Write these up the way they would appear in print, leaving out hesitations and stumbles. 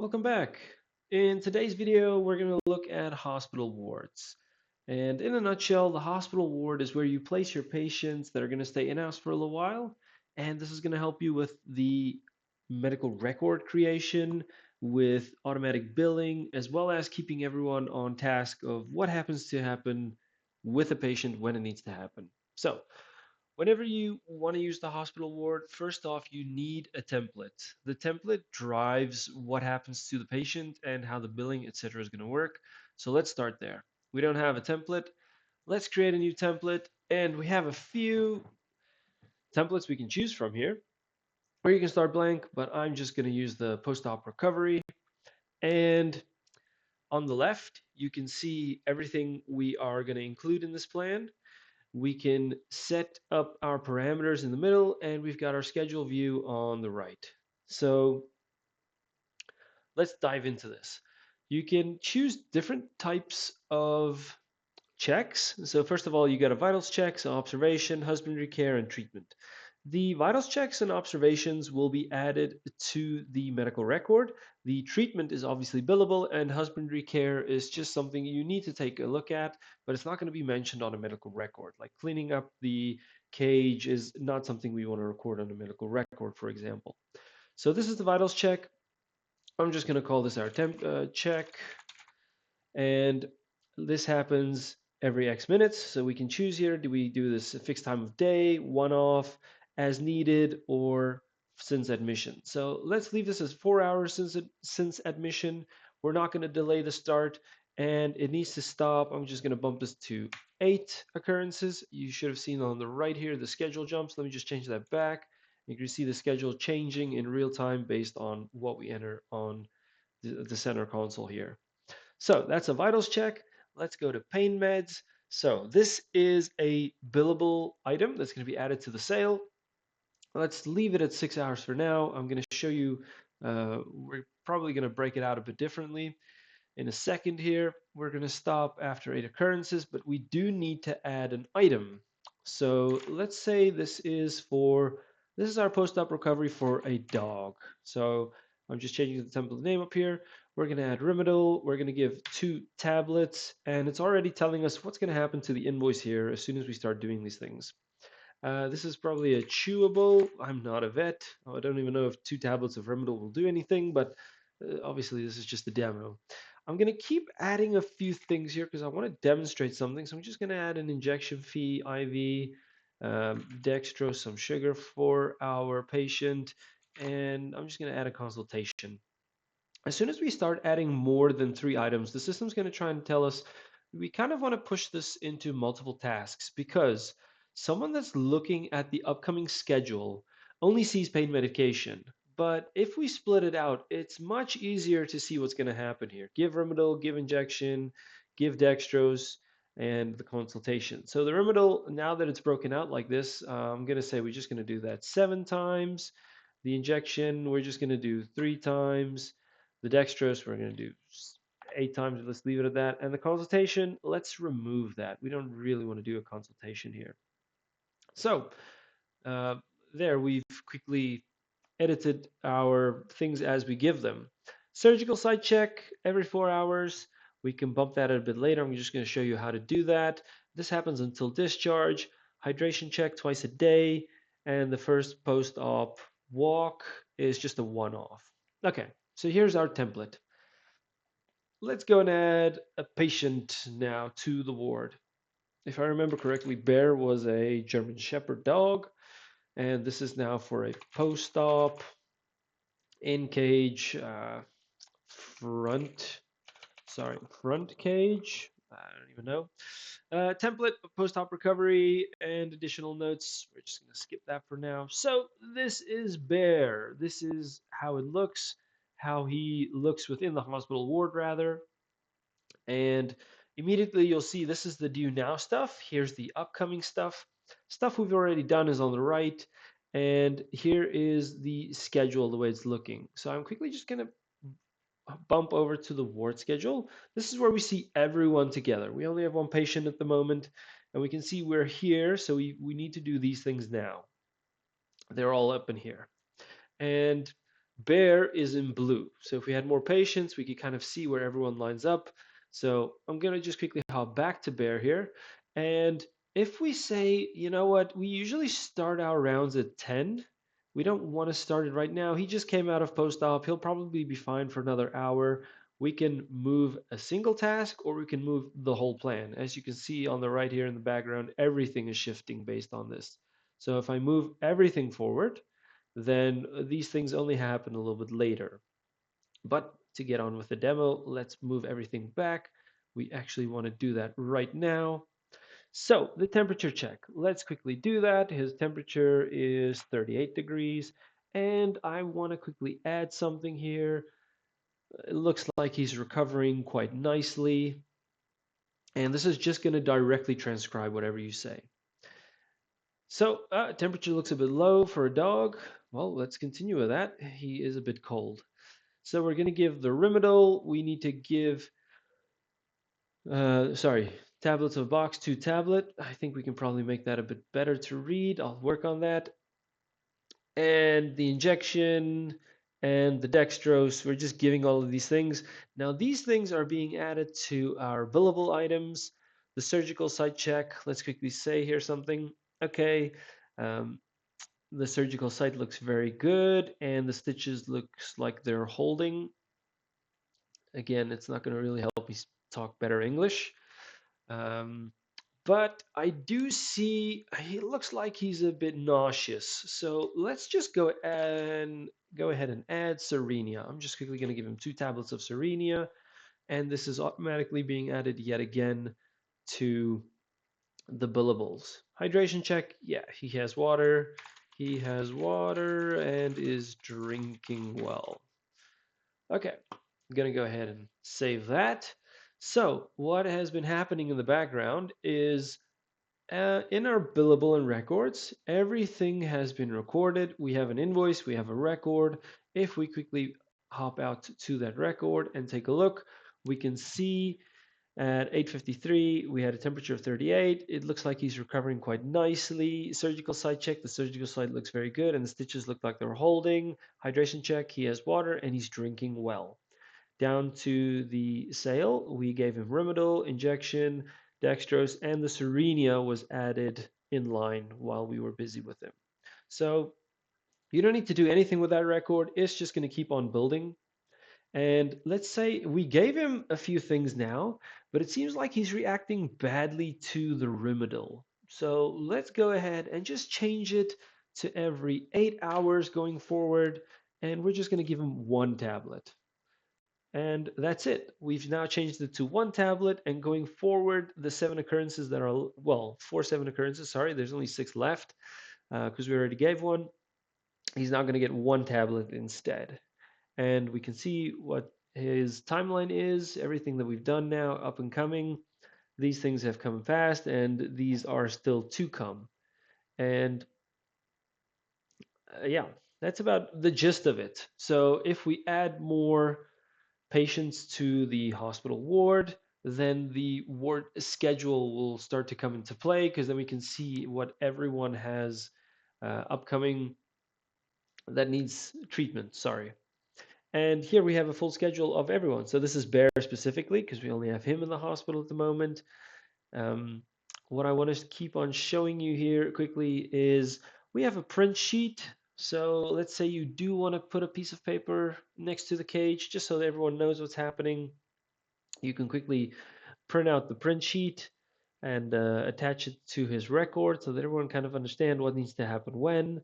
Welcome back. In today's video, we're going to look at hospital wards. And in a nutshell, the hospital ward is where you place your patients that are going to stay in-house for a little while. And this is going to help you with the medical record creation, with automatic billing, as well as keeping everyone on task of what happens to happen with a patient when it needs to happen. So, whenever you want to use the hospital ward, first off, you need a template. The template drives what happens to the patient and how the billing, etc., is going to work. So let's start there. We don't have a template. Let's create a new template, and we have a few templates we can choose from here. Or you can start blank, but I'm just going to use the post-op recovery. And on the left, you can see everything we are going to include in this plan. We can set up our parameters in the middle, and we've got our schedule view on the right. So let's dive into this. You can choose different types of checks. So first of all, you got a vitals check, so observation, husbandry care, and treatment. The vitals checks and observations will be added to the medical record. The treatment is obviously billable, and husbandry care is just something you need to take a look at, but it's not going to be mentioned on a medical record. Like cleaning up the cage is not something we want to record on a medical record, for example. So this is the vitals check. I'm just going to call this our temp check, and this happens every X minutes. So we can choose here, do we do this a fixed time of day, one off, as needed, or since admission? So let's leave this as 4 hours since admission. We're not going to delay the start, and it needs to stop. I'm just going to bump this to 8 occurrences. You should have seen on the right here the schedule jumps. Let me just change that back. You can see the schedule changing in real time based on what we enter on the center console here. So that's a vitals check. Let's go to pain meds. So this is a billable item that's going to be added to the sale. Let's leave it at 6 hours for now. I'm going to show you, we're probably going to break it out a bit differently. In a second here, we're going to stop after 8 occurrences, but we do need to add an item. So let's say this is our post-op recovery for a dog. So I'm just changing the template name up here. We're going to add Rimadyl. We're going to give 2 tablets, and it's already telling us what's going to happen to the invoice here as soon as we start doing these things. This is probably a chewable. I'm not a vet. I don't even know if 2 tablets of Rimadyl will do anything, but obviously this is just a demo. I'm going to keep adding a few things here because I want to demonstrate something. So I'm just going to add an injection fee, IV, dextrose, some sugar for our patient, and I'm just going to add a consultation. As soon as we start adding more than 3 items, the system's going to try and tell us we kind of want to push this into multiple tasks because someone that's looking at the upcoming schedule only sees pain medication. But if we split it out, it's much easier to see what's going to happen here. Give Rimadyl, give injection, give dextrose, and the consultation. So the Rimadyl, now that it's broken out like this, I'm going to say we're just going to do that 7 times. The injection, we're just going to do 3 times. The dextrose, we're going to do 8 times. Let's leave it at that. And the consultation, let's remove that. We don't really want to do a consultation here. So uh, there, we've quickly edited our things as we give them. Surgical site check every 4 hours. We can bump that a bit later. I'm just going to show you how to do that. This happens until discharge. Hydration check twice a day. And the first post-op walk is just a one-off. Okay, so here's our template. Let's go and add a patient now to the ward. If I remember correctly, Bear was a German Shepherd dog, and this is now for a post-op in cage front cage. I don't even know. Template of post-op recovery and additional notes. We're just going to skip that for now. So this is Bear. This is how it looks, how he looks within the hospital ward, rather. And immediately you'll see this is the due now stuff. Here's the upcoming stuff. Stuff we've already done is on the right. And here is the schedule, the way it's looking. So I'm quickly just going to bump over to the ward schedule. This is where we see everyone together. We only have one patient at the moment, and we can see we're here, so we need to do these things now. They're all up in here. And Bear is in blue. So if we had more patients, we could kind of see where everyone lines up. So I'm going to just quickly hop back to Bear here. And if we say, you know what, we usually start our rounds at 10. We don't want to start it right now. He just came out of post-op. He'll probably be fine for another hour. We can move a single task or we can move the whole plan. As you can see on the right here in the background, everything is shifting based on this. So if I move everything forward, then these things only happen a little bit later. But to get on with the demo, let's move everything back. We actually want to do that right now. So the temperature check, let's quickly do that. His temperature is 38 degrees. And I want to quickly add something here. It looks like he's recovering quite nicely. And this is just going to directly transcribe whatever you say. So temperature looks a bit low for a dog. Well, let's continue with that. He is a bit cold. So we're going to give the Rimadyl. We need to give, sorry, tablets of box to tablet. I think we can probably make that a bit better to read. I'll work on that. And the injection and the dextrose, we're just giving all of these things. Now these things are being added to our billable items. The surgical site check, let's quickly say here something. Okay, um, the surgical site looks very good and the stitches looks like they're holding. Again, it's not going to really help me talk better English. Um, but I do see he looks like he's a bit nauseous. So let's just go ahead and add Serenia. I'm just quickly going to give him 2 tablets of Serenia, and this is automatically being added yet again to the billables. Hydration check. Yeah, he has water. He has water and is drinking well. Okay, I'm gonna go ahead and save that. So what has been happening in the background is in our billable and records, everything has been recorded. We have an invoice, we have a record. If we quickly hop out to that record and take a look, we can see at 8:53, we had a temperature of 38. It looks like he's recovering quite nicely. Surgical site check, the surgical site looks very good, and the stitches look like they're holding. Hydration check, he has water and he's drinking well. Down to the sale, we gave him Rimadyl, injection, dextrose, and the Serenia was added in line while we were busy with him. So you don't need to do anything with that record. It's just going to keep on building. And let's say we gave him a few things now, but it seems like he's reacting badly to the Rimadyl. So let's go ahead and just change it to every 8 hours going forward. And we're just going to give him 1 tablet. And that's it. We've now changed it to 1 tablet, and going forward, the 7 occurrences that are, well, 4 7 occurrences, sorry, there's only 6 left because we already gave one. He's now going to get 1 tablet instead. And we can see what his timeline is, everything that we've done now, up and coming. These things have come fast, and these are still to come. And yeah, that's about the gist of it. So if we add more patients to the hospital ward, then the ward schedule will start to come into play because then we can see what everyone has upcoming that needs treatment. Sorry. And here we have a full schedule of everyone. So this is Bear specifically because we only have him in the hospital at the moment. Um, what I want to keep on showing you here quickly is we have a print sheet. So let's say you do want to put a piece of paper next to the cage just so that everyone knows what's happening. You can quickly print out the print sheet and attach it to his record so that everyone kind of understand what needs to happen when.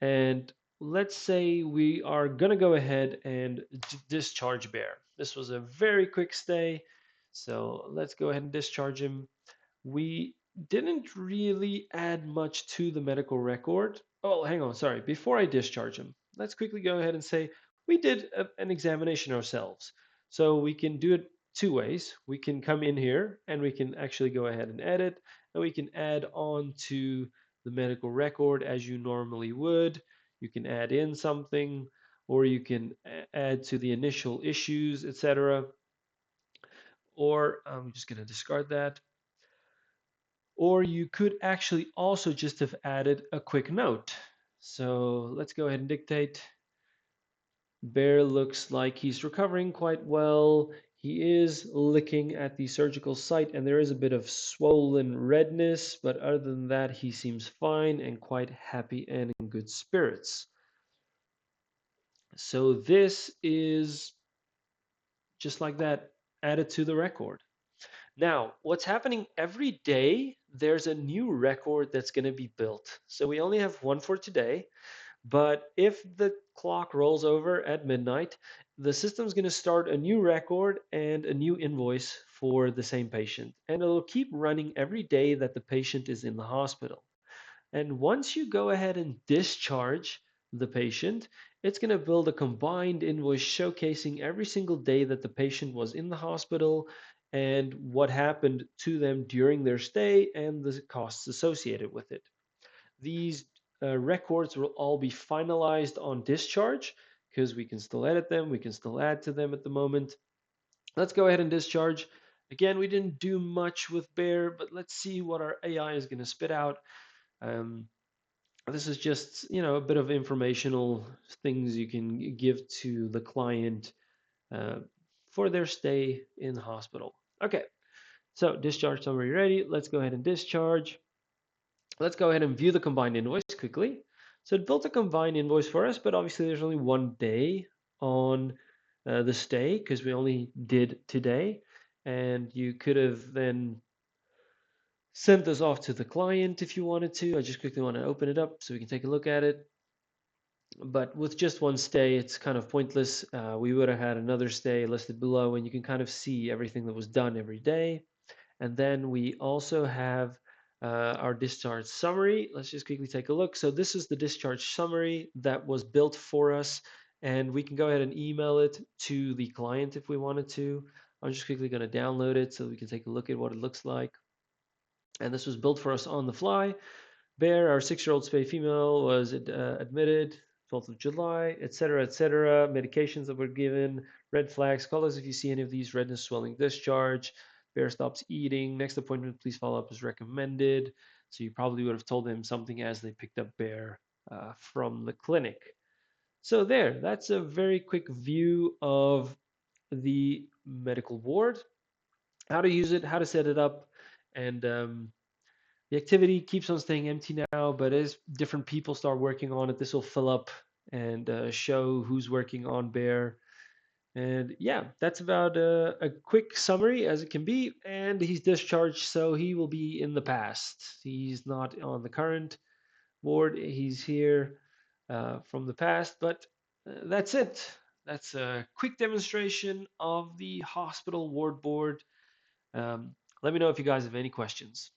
And let's say we are going to go ahead and discharge Bear. This was a very quick stay, so let's go ahead and discharge him. We didn't really add much to the medical record. Oh, hang on, sorry. Before I discharge him, let's quickly go ahead and say we did an examination ourselves. So we can do it 2 ways. We can come in here and we can actually go ahead and edit, and we can add on to the medical record as you normally would. You can add in something, or you can add to the initial issues, etc. Or I'm just going to discard that. Or you could actually also just have added a quick note. So let's go ahead and dictate. Bear looks like he's recovering quite well. He is licking at the surgical site, and there is a bit of swollen redness, but other than that, he seems fine and quite happy and in good spirits. So this is just like that added to the record. Now, what's happening every day, there's a new record that's going to be built. So we only have one for today. But if the clock rolls over at midnight, the system's going to start a new record and a new invoice for the same patient. And it'll keep running every day that the patient is in the hospital. And once you go ahead and discharge the patient, it's going to build a combined invoice showcasing every single day that the patient was in the hospital and what happened to them during their stay and the costs associated with it. These records will all be finalized on discharge because we can still edit them, we can still add to them at the moment. Let's go ahead and discharge. Again, we didn't do much with Bear, but let's see what our AI is going to spit out. Um, this is just, a bit of informational things you can give to the client uh, for their stay in the hospital. Okay, so discharge summary ready. Let's go ahead and discharge. Let's go ahead and view the combined invoice quickly. So it built a combined invoice for us, but obviously there's only one day on the stay because we only did today. And you could have then sent this off to the client if you wanted to. I just quickly want to open it up so we can take a look at it. But with just one stay, it's kind of pointless. We would have had another stay listed below, and you can kind of see everything that was done every day. And then we also have our discharge summary. Let's just quickly take a look. So this is the discharge summary that was built for us, and we can go ahead and email it to the client if we wanted to. I'm just quickly going to download it so we can take a look at what it looks like. And this was built for us on the fly. Bear, our 6-year-old spay female, was admitted 12th of July, etc., etc. Medications that were given, red flags, call us if you see any of these: redness, swelling, discharge. Bear stops eating. Next appointment, please follow up as recommended. So you probably would have told him something as they picked up Bear from the clinic. So that's a very quick view of the medical ward, how to use it, how to set it up, and the activity keeps on staying empty now, but as different people start working on it, this will fill up and show who's working on Bear. And yeah, that's about a quick summary as it can be. And he's discharged, so he will be in the past. He's not on the current ward. He's here from the past, but that's it. That's a quick demonstration of the hospital ward board. Let me know if you guys have any questions.